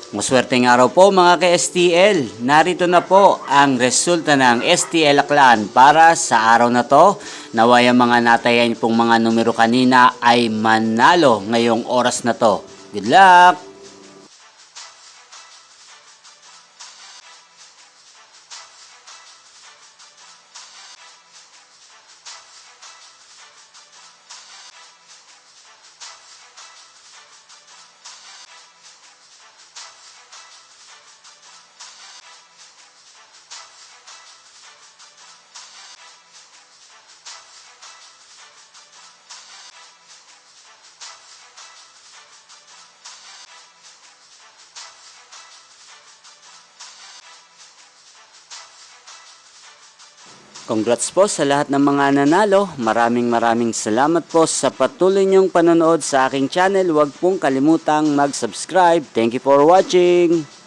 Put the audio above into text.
Maswerteng araw po mga ka-STL. Narito na po ang resulta ng STL Aklan para sa araw na to. Naway ang mga natayan pong mga numero kanina ay manalo ngayong oras na to. Good luck! Congrats po sa lahat ng mga nanalo. Maraming salamat po sa patuloy niyong panonood sa aking channel. Huwag pong kalimutang mag-subscribe. Thank you for watching.